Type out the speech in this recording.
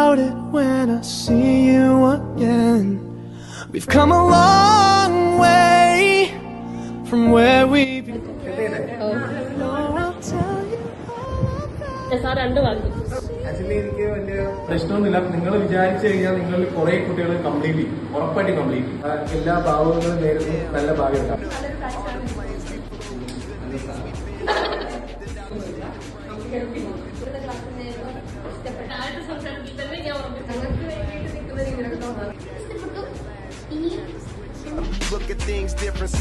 about it when I see you again. We've come a long way from where we began. Actually എനിക്ക് വലിയ പ്രശ്നമൊന്നുമില്ല. നിങ്ങൾ വിചാരിച്ചു കഴിഞ്ഞാൽ നിങ്ങൾ കുറെ കുട്ടികൾ കംപ്ലീറ്റ് ചെയ്യും, ഉറപ്പായിട്ട് കംപ്ലീറ്റ് ചെയ്യും. എല്ലാ ഭാവങ്ങളും നേരിടും, നല്ല ഭാവി ഉണ്ടാവും. Look at things different.